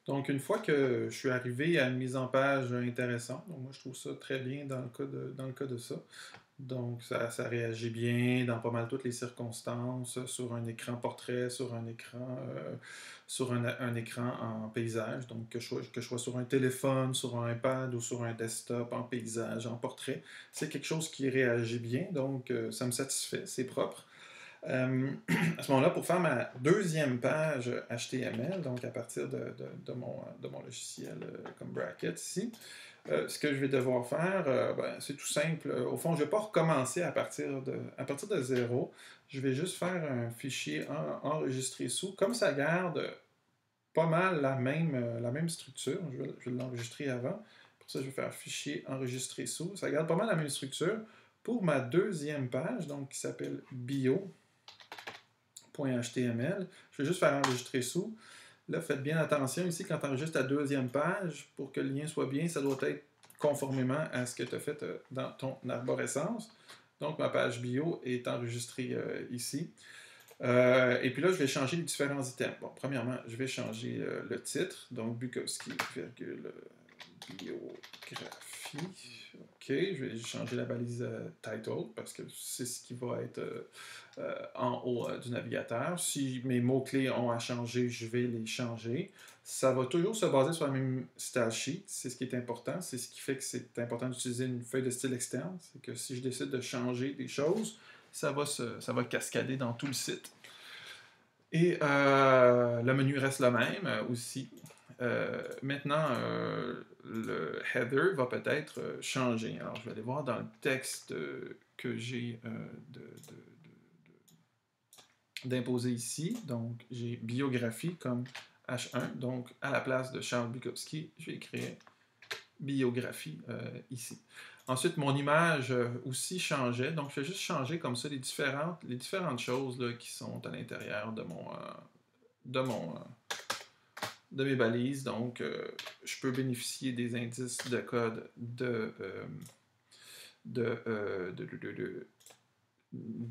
Donc, une fois que je suis arrivé à une mise en page intéressante, donc moi je trouve ça très bien dans le cas de ça. Donc, ça réagit bien dans pas mal toutes les circonstances, sur un écran portrait, sur un écran en paysage. Donc, que je sois sur un téléphone, sur un iPad ou sur un desktop, en paysage, en portrait, c'est quelque chose qui réagit bien. Donc, ça me satisfait, c'est propre. Euh, à ce moment-là, pour faire ma deuxième page HTML, donc à partir de mon logiciel comme bracket ici, ce que je vais devoir faire, ben, c'est tout simple. Au fond, je ne vais pas recommencer à partir de zéro. Je vais juste faire un fichier enregistré sous. Comme ça garde pas mal la même structure, je vais l'enregistrer avant. Pour ça, je vais faire fichier enregistré sous. Ça garde pas mal la même structure pour ma deuxième page, donc qui s'appelle bio.html. Je vais juste faire enregistrer sous. Là, faites bien attention ici, quand tu enregistres ta deuxième page, pour que le lien soit bien, ça doit être conformément à ce que tu as fait dans ton arborescence. Donc, ma page bio est enregistrée ici. Et puis là, je vais changer les différents items. Bon, premièrement, je vais changer le titre, donc Bukowski, virgule, biographie. OK, je vais changer la balise title parce que c'est ce qui va être en haut du navigateur. Si mes mots-clés ont à changer, je vais les changer. Ça va toujours se baser sur la même style sheet. C'est ce qui est important. C'est ce qui fait que c'est important d'utiliser une feuille de style externe. C'est que si je décide de changer des choses, ça va cascader dans tout le site. Et le menu reste le même aussi. Maintenant, le header va peut-être changer. Alors, je vais aller voir dans le texte que j'ai d'imposer ici. Donc, j'ai biographie comme H1. Donc, à la place de Charles Bukowski, je vais écrire biographie ici. Ensuite, mon image aussi changeait. Donc, je vais juste changer comme ça les différentes choses là, qui sont à l'intérieur de mon, de mes balises. Donc, je peux bénéficier des indices de code de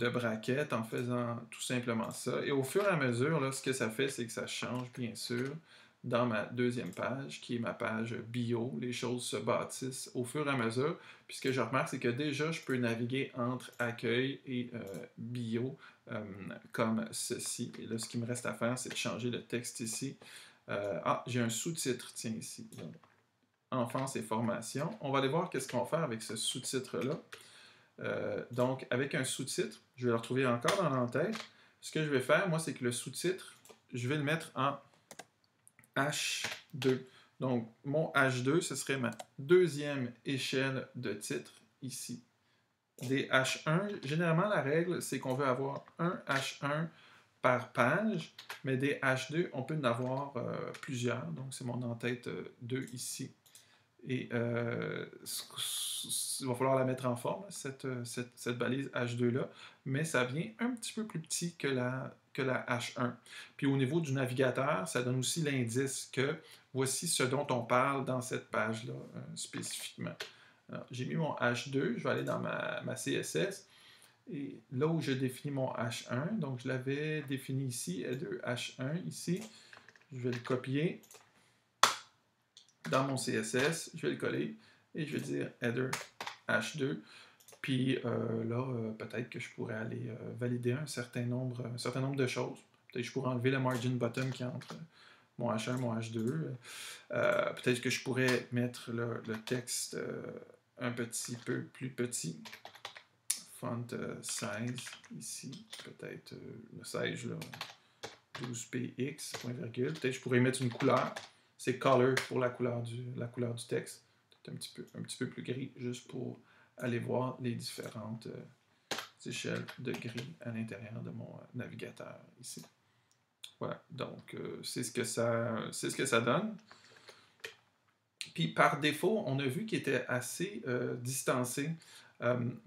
braquettes en faisant tout simplement ça. Et au fur et à mesure, là, ce que ça fait, c'est que ça change, bien sûr, dans ma deuxième page, qui est ma page bio. Les choses se bâtissent au fur et à mesure. Puis ce que je remarque, c'est que déjà, je peux naviguer entre accueil et bio comme ceci. Et là, ce qui me reste à faire, c'est de changer le texte ici. J'ai un sous-titre, tiens, ici. Donc, enfance et formation. On va aller voir qu'est-ce qu'on va faire avec ce sous-titre-là. Donc, avec un sous-titre, je vais le retrouver encore dans l'entête. Ce que je vais faire, moi, c'est que le sous-titre, je vais le mettre en H2. Donc, mon H2, ce serait ma deuxième échelle de titre ici. Des H1, généralement, la règle, c'est qu'on veut avoir un H1 par page, mais des H2, on peut en avoir plusieurs. Donc, c'est mon en-tête 2 ici. Et il va falloir la mettre en forme, cette balise H2-là, mais ça vient un petit peu plus petit que la H1. Puis au niveau du navigateur, ça donne aussi l'indice que voici ce dont on parle dans cette page-là spécifiquement. J'ai mis mon H2, je vais aller dans ma CSS, et là où je définis mon H1, donc je l'avais défini ici, header H1 ici, je vais le copier dans mon CSS, je vais le coller et je vais dire header H2. Puis là, peut-être que je pourrais aller valider un certain nombre de choses. Peut-être que je pourrais enlever le margin bottom qui est entre mon H1 et mon H2. Peut-être que je pourrais mettre le texte un petit peu plus petit. Font size ici, peut-être le size là, 12px, point virgule. Peut-être que je pourrais mettre une couleur. C'est color pour la couleur du texte. Peut-être un petit peu plus gris, juste pour aller voir les différentes échelles de gris à l'intérieur de mon navigateur ici. Voilà, donc c'est ce que ça donne. Puis par défaut, on a vu qu'il était assez distancé.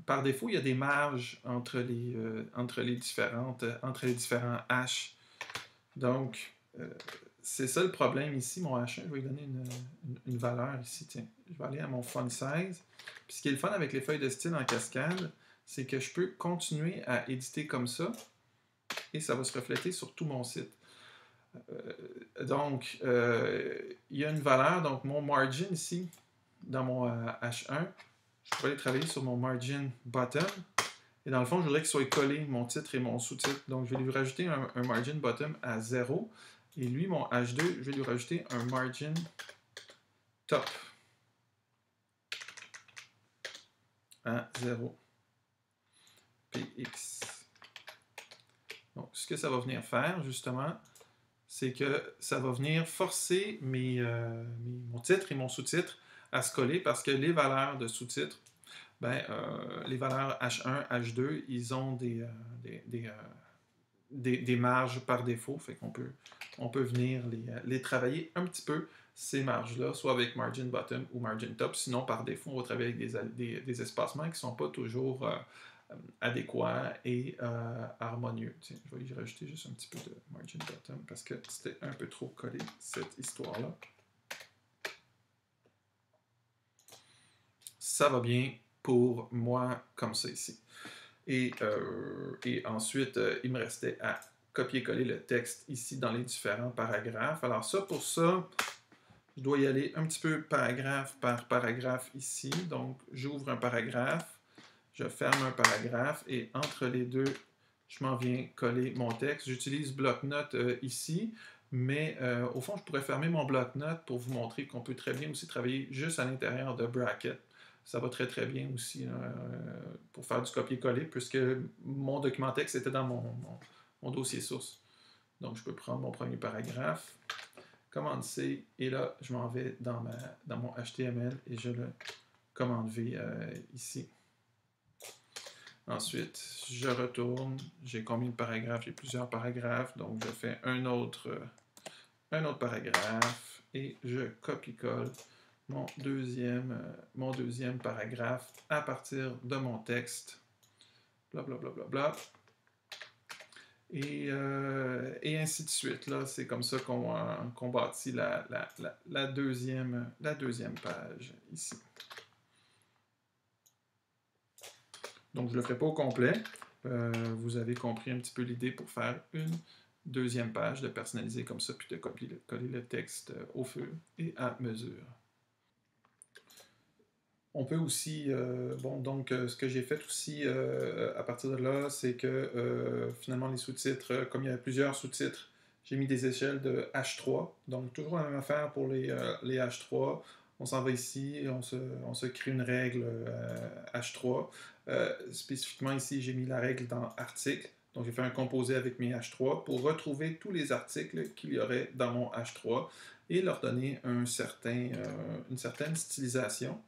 Par défaut, il y a des marges entre les différents H. Donc, c'est ça le problème ici. Mon H1, je vais lui donner une valeur ici. Tiens, je vais aller à mon font size. Puis ce qui est le fun avec les feuilles de style en cascade, c'est que je peux continuer à éditer comme ça et ça va se refléter sur tout mon site. Donc, il y a une valeur, donc mon margin ici, dans mon H1, je pourrais aller travailler sur mon margin bottom. Et dans le fond, je voudrais qu'il soit collé, mon titre et mon sous-titre. Donc, je vais lui rajouter un margin bottom à 0. Et lui, mon H2, je vais lui rajouter un margin top à 0. Px. Donc, ce que ça va venir faire, justement, c'est que ça va venir forcer mon titre et mon sous-titre à se coller parce que les valeurs de sous-titre, les valeurs H1, H2, ils ont des marges par défaut. Fait qu'on peut venir les travailler un petit peu, ces marges-là, soit avec margin bottom ou margin top. Sinon, par défaut, on va travailler avec des espacements qui ne sont pas toujours adéquats et harmonieux. Tiens, je vais y rajouter juste un petit peu de margin bottom parce que c'était un peu trop collé, cette histoire-là. Ça va bien pour moi comme ça ici. Et ensuite, il me restait à copier-coller le texte ici dans les différents paragraphes. Alors ça, pour ça, je dois y aller un petit peu paragraphe par paragraphe ici. Donc, j'ouvre un paragraphe, je ferme un paragraphe et entre les deux, je m'en viens coller mon texte. J'utilise bloc-notes ici, mais au fond, je pourrais fermer mon bloc-notes pour vous montrer qu'on peut très bien aussi travailler juste à l'intérieur de brackets. Ça va très très bien aussi pour faire du copier-coller, puisque mon document texte était dans mon dossier source. Donc, je peux prendre mon premier paragraphe, commande C, et là, je m'en vais dans mon HTML et je le commande V ici. Ensuite, je retourne. J'ai combien de paragraphes? J'ai plusieurs paragraphes, donc je fais un autre paragraphe et je copie-colle mon deuxième paragraphe à partir de mon texte. Blablabla. Bla, bla, bla, bla. Et ainsi de suite. Là, c'est comme ça qu'on bâtit la deuxième page ici. Donc, je ne le ferai pas au complet. Vous avez compris un petit peu l'idée pour faire une deuxième page, de personnaliser comme ça, puis de coller le texte au fur et à mesure. On peut aussi, ce que j'ai fait aussi à partir de là, c'est que finalement les sous-titres, comme il y a plusieurs sous-titres, j'ai mis des échelles de H3. Donc toujours la même affaire pour les H3. On s'en va ici et on se crée une règle H3. Spécifiquement ici, j'ai mis la règle dans article. Donc j'ai fait un composé avec mes H3 pour retrouver tous les articles qu'il y aurait dans mon H3 et leur donner une certaine stylisation.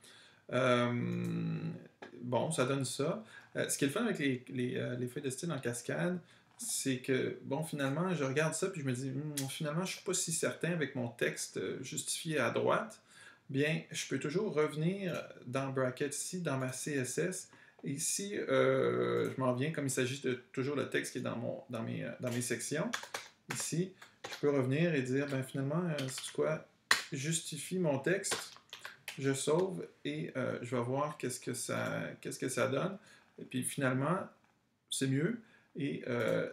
Bon, ça donne ça. Ce qui est le fun avec les feuilles de style en cascade, c'est que, bon, finalement, je regarde ça puis je me dis, finalement, je ne suis pas si certain avec mon texte justifié à droite. Bien, je peux toujours revenir dans bracket ici, dans ma CSS. Et ici, je m'en viens, comme il s'agit de toujours le texte qui est dans mes sections, ici, je peux revenir et dire, ben finalement, c'est quoi, justifie mon texte. Je sauve et je vais voir qu'est-ce que ça donne. Et puis finalement, c'est mieux. Et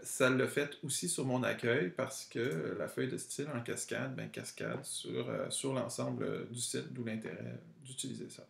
ça l'a fait aussi sur mon accueil parce que la feuille de style en cascade, cascade sur l'ensemble du site, d'où l'intérêt d'utiliser ça.